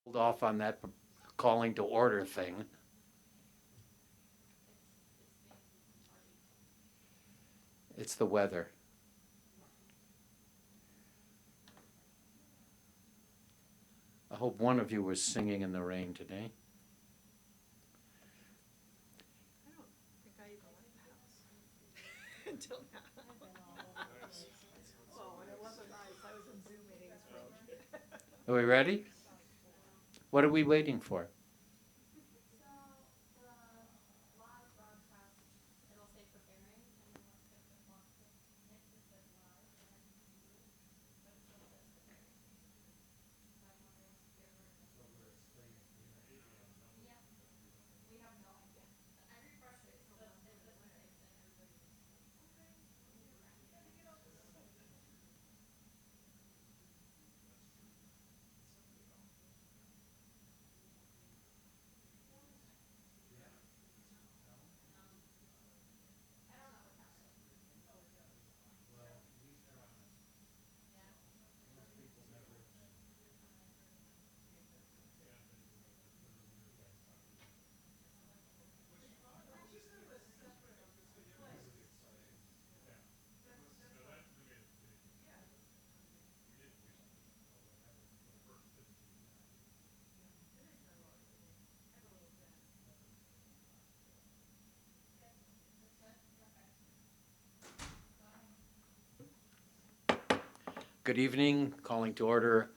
hold off on that calling to order thing. It's the weather. I hope one of you was singing in the rain today. I don't think I even left the house until now. Oh, and it wasn't nice. I was in Zoom meetings for. Are we ready? What are we waiting for? Good evening. Calling to order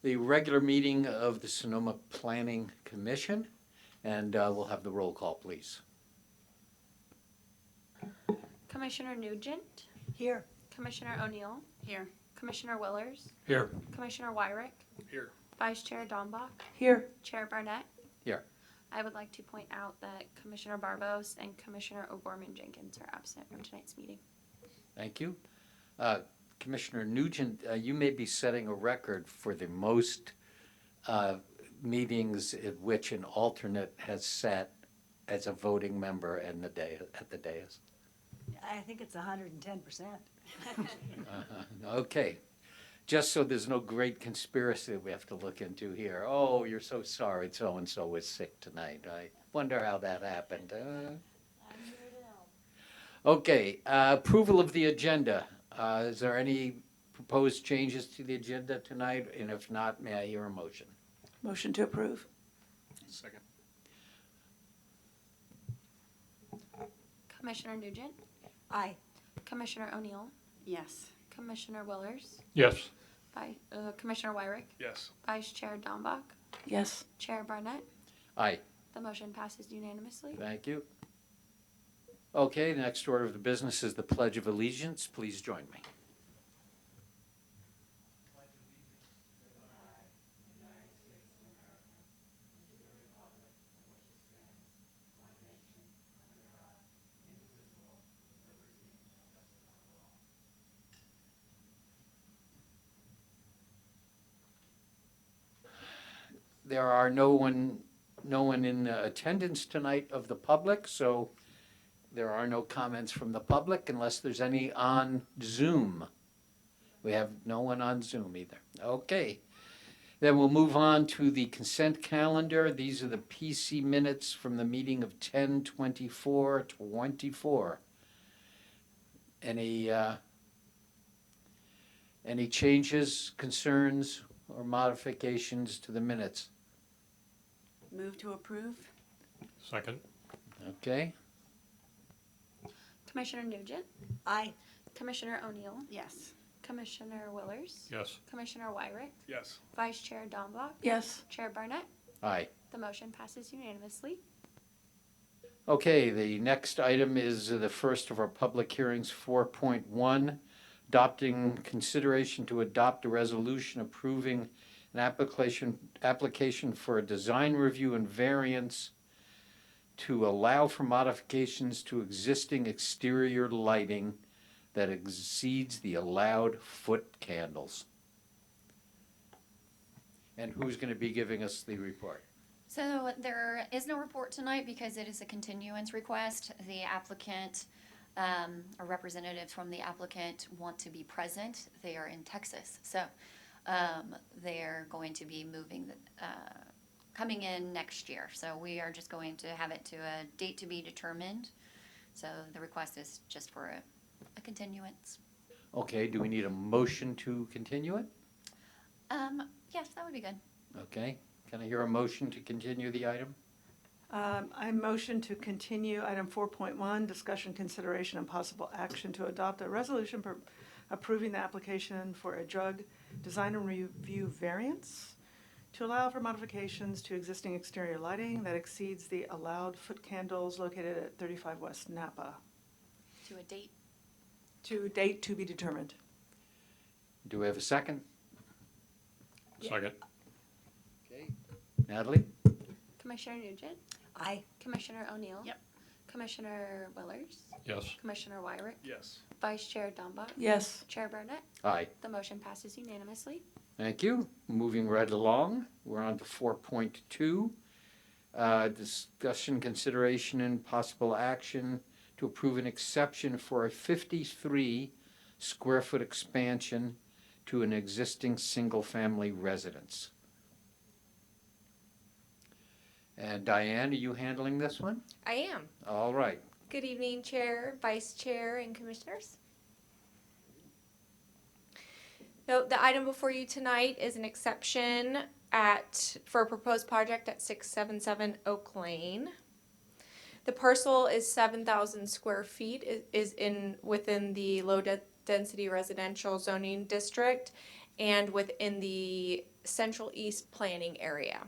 the regular meeting of the Sonoma Planning Commission. And we'll have the roll call, please. Commissioner Nugent, Here. Commissioner O'Neill, Here. Commissioner Willers, Here. Commissioner Wyrick, Here. Vice Chair Dombach, Here. Chair Barnett. Here. I would like to point out that Commissioner Barbos and Commissioner O'Gorman Jenkins are absent from tonight's meeting. Thank you. Commissioner Nugent, you may be setting a record for the most meetings at which an alternate has sat as a voting member at the dais. I think it's 110%. Okay. Just so there's no great conspiracy we have to look into here. Oh, you're so sorry so-and-so was sick tonight. I wonder how that happened. Okay, approval of the agenda. Is there any proposed changes to the agenda tonight? And if not, may I hear a motion? Motion to approve. Second. Commissioner Nugent, Aye. Commissioner O'Neill, Yes. Commissioner Willers, Yes. Commissioner Wyrick, Yes. Vice Chair Dombach, Yes. Chair Barnett. Aye. The motion passes unanimously. Thank you. Okay, the next order of the business is the Pledge of Allegiance. Please join me. There are no one in attendance tonight of the public, so there are no comments from the public unless there's any on Zoom. We have no one on Zoom either. Okay. Then we'll move on to the consent calendar. These are the PC minutes from the meeting of 10/24/24. Any changes, concerns, or modifications to the minutes? Move to approve. Second. Okay. Commissioner Nugent, Aye. Commissioner O'Neill, Yes. Commissioner Willers, Yes. Commissioner Wyrick, Yes. Vice Chair Dombach, Yes. Chair Barnett. Aye. The motion passes unanimously. Okay, the next item is the first of our public hearings, 4.1, adopting consideration to adopt a resolution approving an application for a design review and variance to allow for modifications to existing exterior lighting that exceeds the allowed foot candles. And who's going to be giving us the report? So there is no report tonight because it is a continuance request. The applicant, or representatives from the applicant want to be present. They are in Texas. So They're going to be moving, coming in next year. So we are just going to have it to a date to be determined. So the request is just for a continuance. Okay, do we need a motion to continue it? Yes, that would be good. Okay, can I hear a motion to continue the item? I motion to continue item 4.1, discussion, consideration, and possible action to adopt a resolution approving the application for a drug design and review variance to allow for modifications to existing exterior lighting that exceeds the allowed foot candles located at 35 West Napa. To a date. To date to be determined. Do we have a second? Second. Okay. Natalie? Commissioner Nugent, Aye. Commissioner O'Neill. Yep. Commissioner Willers, Yes. Commissioner Wyrick, Yes. Vice Chair Dombach, Yes. Chair Burnett. Aye. The motion passes unanimously. Thank you. Moving right along, we're on to 4.2. Discussion, consideration, and possible action to approve an exception for a 53 square foot expansion to an existing single-family residence. And Diane, are you handling this one? I am. All right. Good evening, Chair, Vice Chair, and Commissioners. So the item before you tonight is an exception for a proposed project at 677 Oak Lane. The parcel is 7,000 square feet, is within the low density residential zoning district and within the Central East planning area.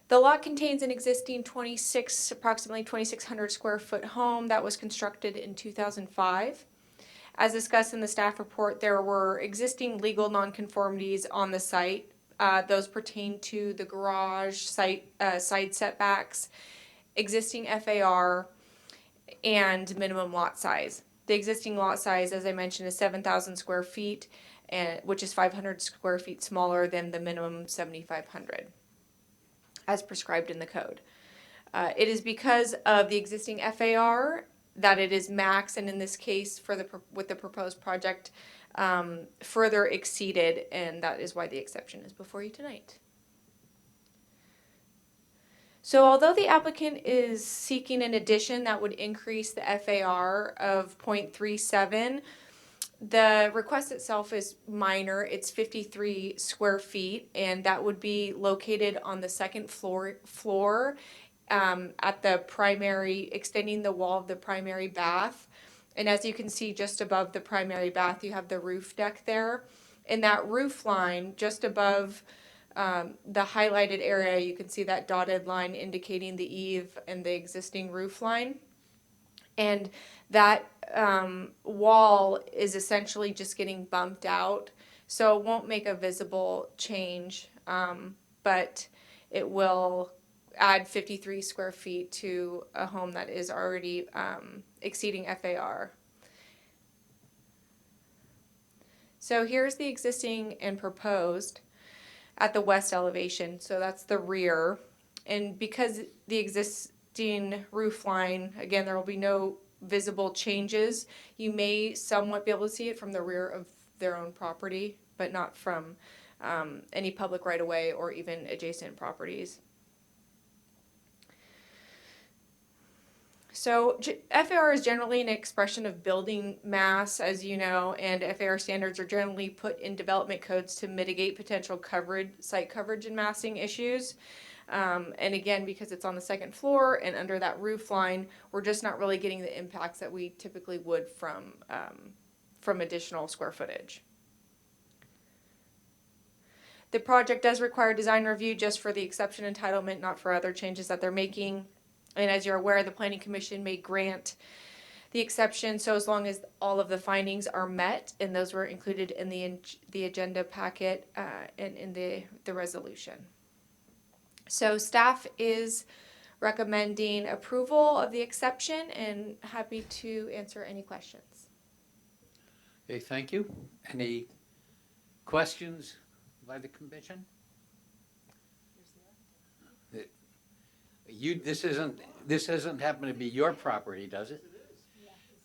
The lot contains an existing approximately 2,600 square foot home that was constructed in 2005. As discussed in the staff report, there were existing legal nonconformities on the site. Those pertain to the garage, side setbacks, existing FAR, and minimum lot size. The existing lot size, as I mentioned, is 7,000 square feet, which is 500 square feet smaller than the minimum 7,500. As prescribed in the code. It is because of the existing FAR that it is max, and in this case, with the proposed project, further exceeded, and that is why the exception is before you tonight. So although the applicant is seeking an addition that would increase the FAR of 0.37, the request itself is minor. It's 53 square feet, and that would be located on the second floor at the primary, extending the wall of the primary bath. And as you can see, just above the primary bath, you have the roof deck there. In that roof line, just above the highlighted area, you can see that dotted line indicating the eave and the existing roof line. And that wall is essentially just getting bumped out, so it won't make a visible change, but it will add 53 square feet to a home that is already exceeding FAR. So here's the existing and proposed at the west elevation, so that's the rear. And because the existing roof line, again, there will be no visible changes. You may somewhat be able to see it from the rear of their own property, but not from any public right-of-way or even adjacent properties. So FAR is generally an expression of building mass, as you know, and FAR standards are generally put in development codes to mitigate potential site coverage and massing issues. And again, because it's on the second floor and under that roof line, we're just not really getting the impacts that we typically would from additional square footage. The project does require design review just for the exception entitlement, not for other changes that they're making. And as you're aware, the Planning Commission may grant the exception so as long as all of the findings are met, and those were included in the agenda packet and in the resolution. So staff is recommending approval of the exception and happy to answer any questions. Okay, thank you. Any questions by the commission? This isn't happen to be your property, does it?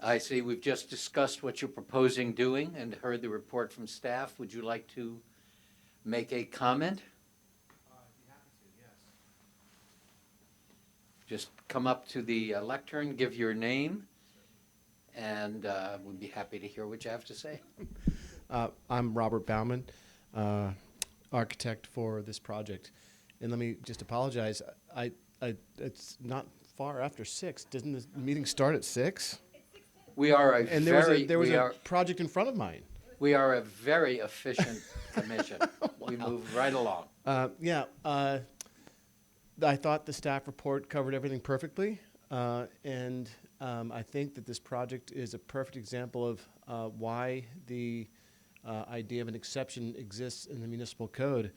I see we've just discussed what you're proposing doing and heard the report from staff. Would you like to make a comment? Just come up to the lectern, give your name, and we'd be happy to hear what you have to say. I'm Robert Bauman, architect for this project. And let me just apologize. It's not far after 6. Doesn't the meeting start at 6? We are a And very, there was we a are, project in front of mine. we are a very efficient commission. We move right along. I thought the staff report covered everything perfectly, and I think that this project is a perfect example of why the idea of an exception exists in the municipal code.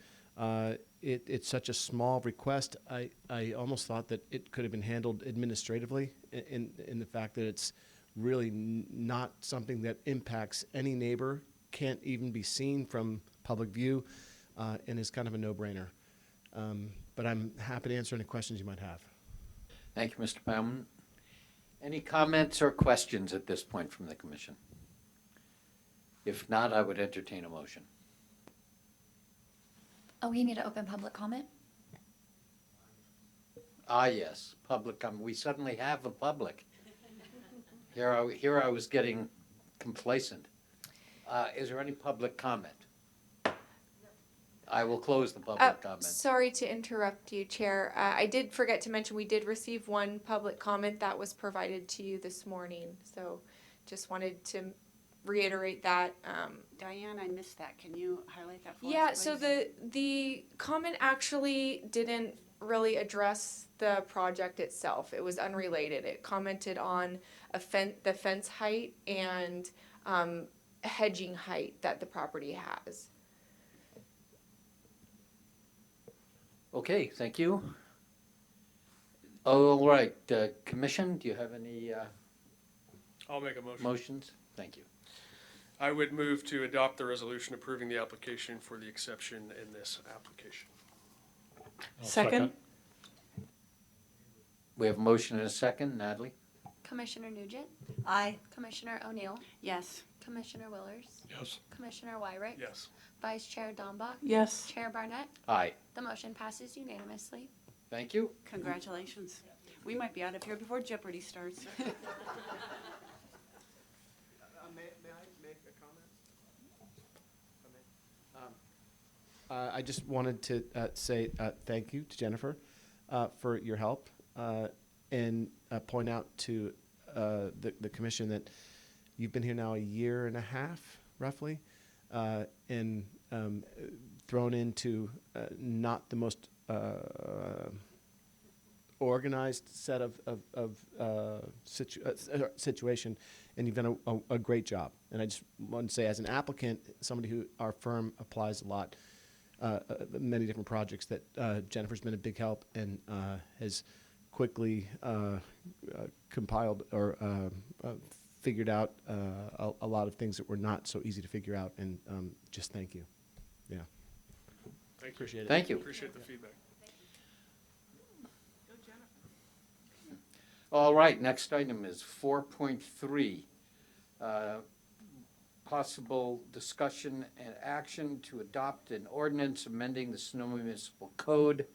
It's such a small request. I almost thought that it could have been handled administratively in the fact that it's really not something that impacts any neighbor, can't even be seen from public view, and is kind of a no-brainer. But I'm happy to answer any questions you might have. Thank you, Mr. Baumann. Any comments or questions at this point from the commission? If not, I would entertain a motion. Oh, we need to open public comment? Ah, yes, public comment. We suddenly have a public. Here I was getting complacent. Is there any public comment? I will close the public comment. Sorry to interrupt you, Chair. I did forget to mention we did receive one public comment that was provided to you this morning. So just wanted to reiterate that. Diane, I missed that. Can you highlight that for us, Yeah, so please? the comment actually didn't really address the project itself. It was unrelated. It commented on the fence height and hedging height that the property has. Okay, thank you. All right, commission, do you have any I'll make a motion. motions? Thank you. I would move to adopt the resolution approving the application for the exception in this application. Second? We have a motion and a second. Natalie? Commissioner Nugent, Aye. Commissioner O'Neill, Yes. Commissioner Willers, Yes. Commissioner Wyrick, Yes. Vice Chair Dombach, Yes. Chair Barnett. Aye. The motion passes unanimously. Thank you. Congratulations. We might be out of here before Jeopardy starts. May I make a comment? I just wanted to say thank you to Jennifer for your help and point out to the commission that you've been here now a year and a half, roughly, and thrown into not the most organized set of situation, and you've done a great job. And I just want to say, as an applicant, somebody who our firm applies a lot, many different projects, that Jennifer's been a big help and has quickly compiled or figured out a lot of things that were not so easy to figure out. And just thank you. Yeah. Thank you. Appreciate it. Thank you. Appreciate the feedback. All right, next item is 4.3. Possible discussion and action to adopt an ordinance amending the Sonoma Municipal Code.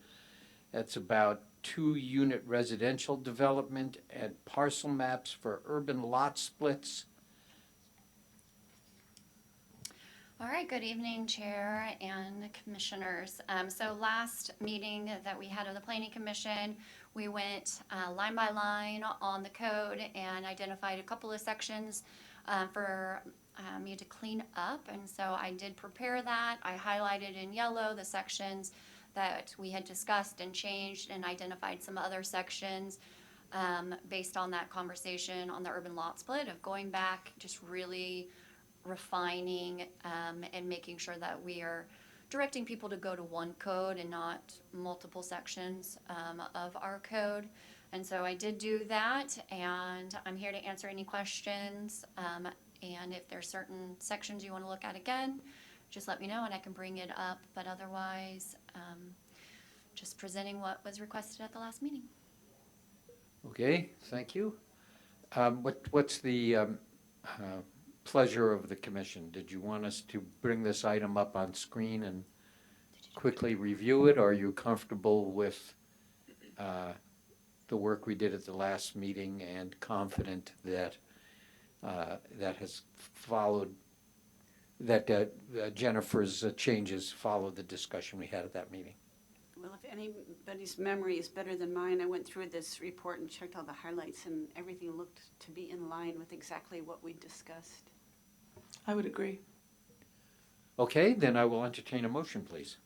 That's about 2-unit residential development and parcel maps for urban lot splits. All right, good evening, Chair and Commissioners. So last meeting that we had of the Planning Commission, we went line by line on the code and identified a couple of sections for me to clean up. And so I did prepare that. I highlighted in yellow the sections that we had discussed and changed, and identified some other sections based on that conversation on the urban lot split, of going back, just really refining and making sure that we are directing people to go to one code and not multiple sections of our code. And so I did do that, and I'm here to answer any questions. And if there's certain sections you want to look at again, just let me know and I can bring it up. But otherwise, just presenting what was requested at the last meeting. Okay, thank you. What's the pleasure of the commission? Did you want us to bring this item up on screen and quickly review it, or are you comfortable with the work we did at the last meeting and confident that that has followed, that Jennifer's changes followed the discussion we had at that meeting? Well, if anybody's memory is better than mine, I went through this report and checked all the highlights, and everything looked to be in line with exactly what we discussed. I would agree. Okay, then I will entertain a motion, please.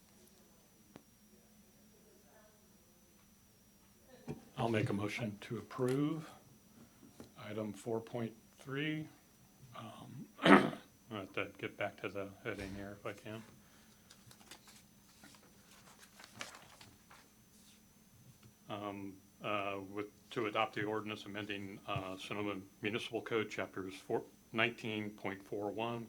I'll make a motion to approve item 4.3. I'll have to get back to the heading here if I can. To adopt the ordinance amending Sonoma Municipal Code Chapters 19.41,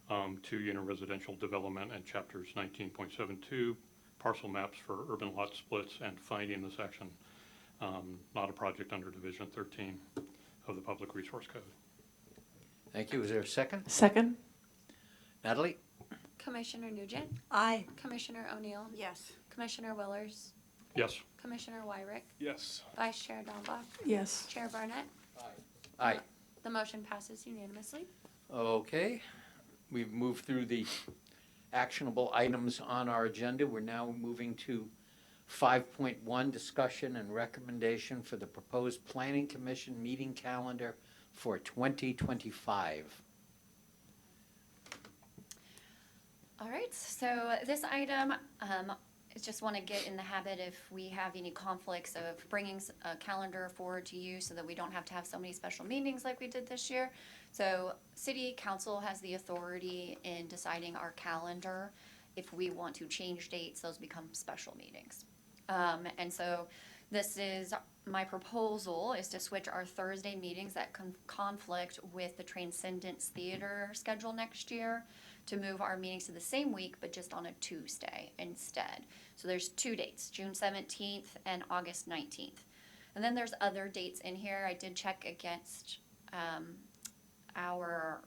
2-unit residential development, and Chapters 19.72, parcel maps for urban lot splits, and finding the section not a project under Division 13 of the Public Resource Code. Thank you. Is there a second? Second? Natalie? Commissioner Nugent, Aye. Commissioner O'Neill, Yes. Commissioner Willers, Yes. Commissioner Wyrick, Yes. Vice Chair Donbach, Yes. Chair Barnett. Aye. The motion passes unanimously. Okay, we've moved through the actionable items on our agenda. We're now moving to 5.1, discussion and recommendation for the proposed Planning Commission meeting calendar for 2025. All right, so this item, I just want to get in the habit if we have any conflicts of bringing a calendar forward to you so that we don't have to have so many special meetings like we did this year. So City Council has the authority in deciding our calendar. If we want to change dates, those become special meetings. And so this is, my proposal is to switch our Thursday meetings that conflict with the Transcendence Theater schedule next year, to move our meetings to the same week, but just on a Tuesday instead. So there's 2 dates, June 17th and August 19th. And then there's other dates in here. I did check against our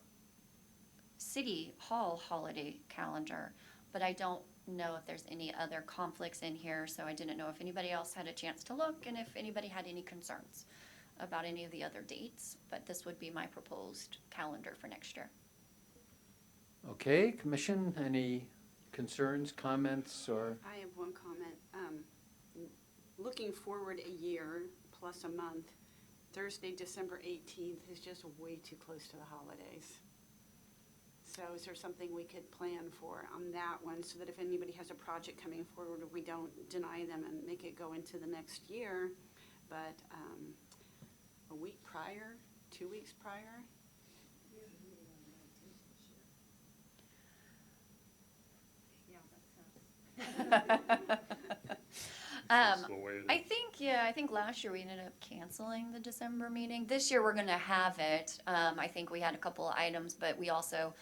City Hall holiday calendar, but I don't know if there's any other conflicts in here, so I didn't know if anybody else had a chance to look and if anybody had any concerns about any of the other dates, but this would be my proposed calendar for next year. Okay, Commission, any concerns, comments, or? I have one comment. Looking forward a year plus a month, Thursday, December 18th is just way too close to the holidays. So is there something we could plan for on that one so that if anybody has a project coming forward, we don't deny them and make it go into the next year? But a week prior, 2 weeks prior? That's the way it is. I think last year we ended up canceling the December meeting. This year we're gonna have it. I think we had a couple of items, but we also,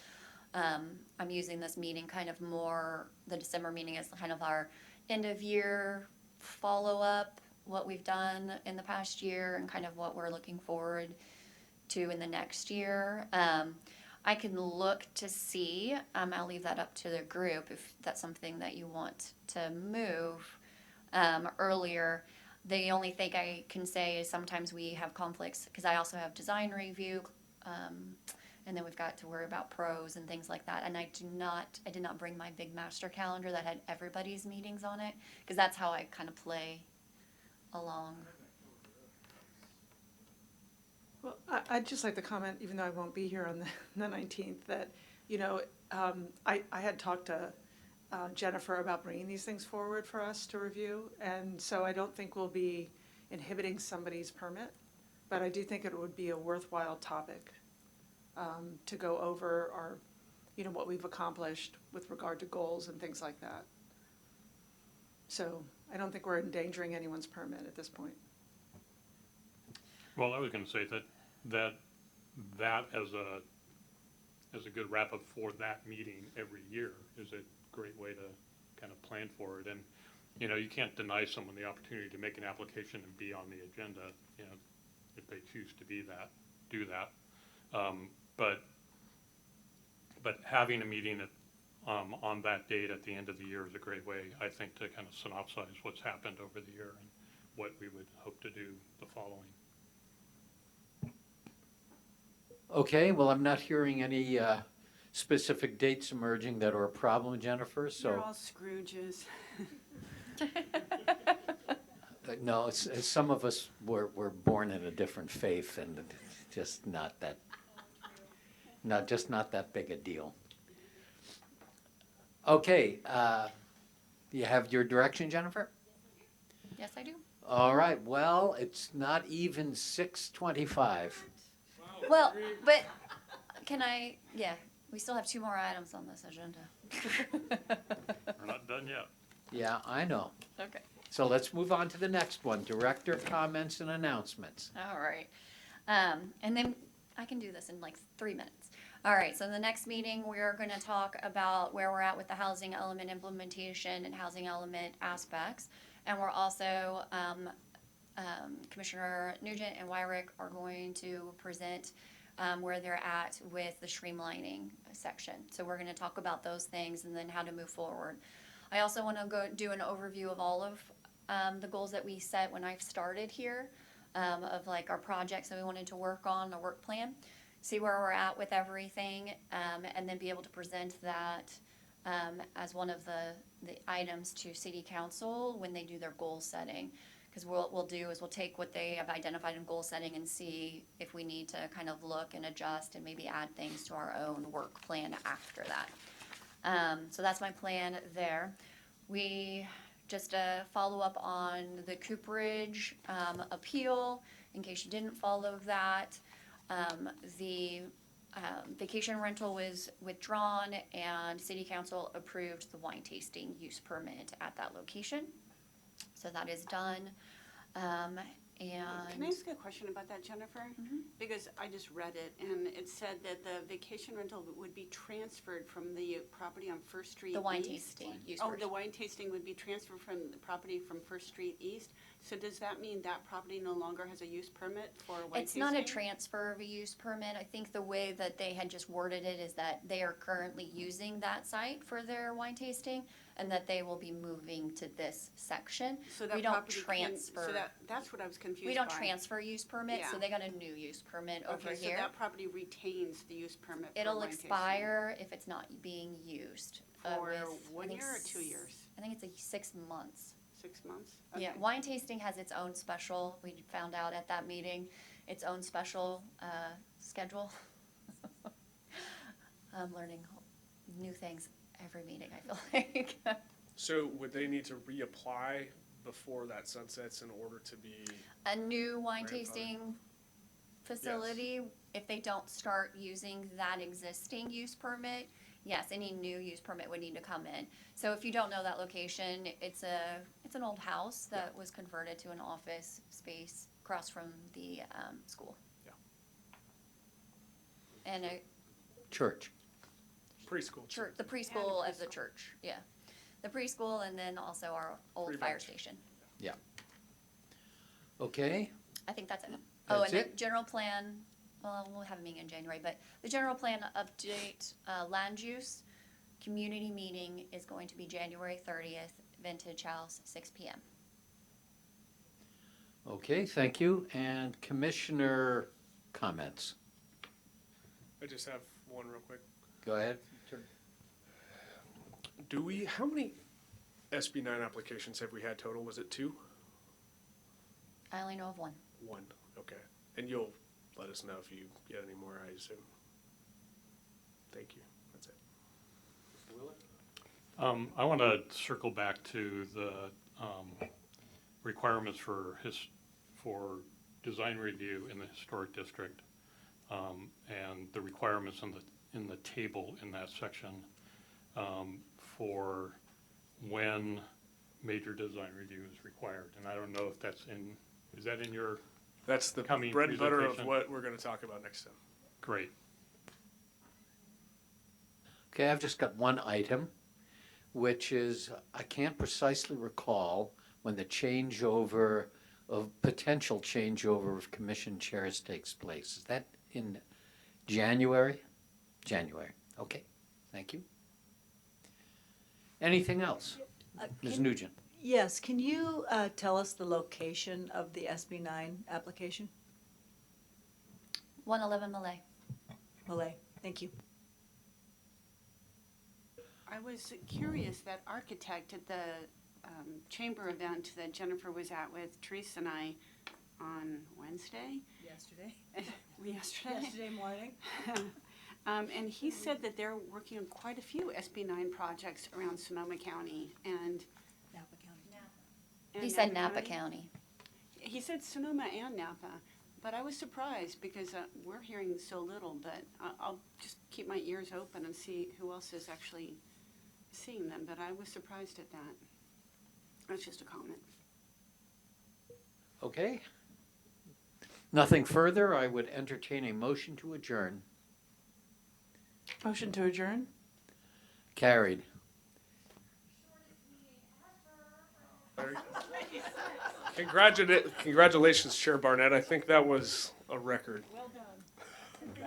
I'm using this meeting kind of more, the December meeting as kind of our end of year follow-up, what we've done in the past year and kind of what we're looking forward to in the next year. I can look to see, I'll leave that up to the group if that's something that you want to move earlier. The only thing I can say is sometimes we have conflicts because I also have design review, and then we've got to worry about pros and things like that. And I did not bring my big master calendar that had everybody's meetings on it because that's how I kind of play along. Well, I'd just like to comment, even though I won't be here on the 19th, that, I had talked to Jennifer about bringing these things forward for us to review, and so I don't think we'll be inhibiting somebody's permit, but I do think it would be a worthwhile topic to go over our, what we've accomplished with regard to goals and things like that. So I don't think we're endangering anyone's permit at this point. Well, I was going to say that as a good wrap-up for that meeting every year is a great way to kind of plan for it. And, you can't deny someone the opportunity to make an application and be on the agenda. if they choose to do that. But having a meeting on that date at the end of the year is a great way, I think, to kind of synopsize what's happened over the year and what we would hope to do the following. Okay, well, I'm not hearing any specific dates emerging that are a problem, Jennifer, They're so. all Scrooges. No, it's some of us were born in a different faith and just not that big a deal. Okay, you have your direction, Jennifer? Yes, I do. All right, well, it's not even 6:25. Well, but can I, yeah, we still have 2 more items on this agenda. We're not done yet. Yeah, I know. Okay. So let's move on to the next one, director comments and announcements. All right. And then I can do this in like 3 minutes. All right, so the next meeting, we're going to talk about where we're at with the housing element implementation and housing element aspects. And we're also, Commissioner Nugent and Wyrick are going to present where they're at with the streamlining section. So we're going to talk about those things and then how to move forward. I also want to go do an overview of all of the goals that we set when I started here, of like our projects that we wanted to work on, the work plan, see where we're at with everything, and then be able to present that as one of the items to city council when they do their goal setting. Because what we'll do is we'll take what they have identified in goal setting and see if we need to kind of look and adjust and maybe add things to our own work plan after that. So that's my plan there. We just follow up on the Cooperage appeal, in case you didn't follow that. The vacation rental was withdrawn and city council approved the wine tasting use permit at that location. So that is done. Can I ask a question about that, Jennifer? Because I just read it, and it said that the vacation rental would be transferred from the property on First Street The wine East? tasting use Oh, permit. the wine tasting would be transferred from the property from First Street East? So does that mean that property no longer has a use permit for wine tasting? It's not a transfer of a use permit. I think the way that they had just worded it is that they are currently using that site for their wine tasting and that they will be moving to this section. So that We don't property transfer. So that's what I was confused by. We don't transfer use permits, so Yeah. they got a new use permit over Okay, so here. that property retains the use permit for It'll wine tasting. expire if it's not being used. For with, I 1 think year or 2 years? I think it's 6 months. 6 months? Yeah, Okay. wine tasting has its own special, we found out at that meeting, its own special schedule. I'm learning new things every meeting, I feel like. So would they need to reapply before that sunsets in order to be, A new wine Grandfather. tasting facility, if they don't start using that existing use permit, yes, any new use permit would need to come in. So if you don't know that location, it's an old house that was converted to an office space across from the school. Yeah. And a Church. preschool? church, the preschool of the church, yeah. The preschool and then also our old Pretty fire much. station. Okay, I think that's it. Oh, That's and the it? general plan, well, we'll have a meeting in January, but the general plan update, land use, community meeting is going to be January 30th, Vintage House, 6 PM. okay, thank you. And commissioner comments. I just have one real quick. Go ahead. How many SB 9 applications have we had total? Was it 2? I only know of one. 1, okay. And you'll let us know if you get any more, I assume. Thank you, that's it. I want to circle back to the requirements for design review in the historic district, and the requirements in the table in that section for when major design review is required. And I don't know if that's is that in your, That's the Coming bread and butter of presentation. what we're gonna talk about next time. great. Okay, I've just got one item, which is, I can't precisely recall when the changeover of potential changeover of commission chairs takes place. Is that in January? January, okay, thank you. Anything else? Ms. Nugent? Yes, can you tell us the location of the SB 9 application? 111 Malay. Malay, thank you. I was curious, that architect at the chamber event that Jennifer was at with Teresa and I on Wednesday, Yesterday. yesterday. Yesterday morning. And he said that they're working on quite a few SB 9 projects around Sonoma County and. Napa County. and He said Napa County. He said Sonoma and Napa, but I was surprised because we're hearing so little, but I'll just keep my ears open and see who else is actually seeing them, but I was surprised at that. That's just a comment. Okay. Nothing further, I would entertain a motion to adjourn. Motion to adjourn? Carried. Congratulations, Chair Barnett. I think that was a record. Well done.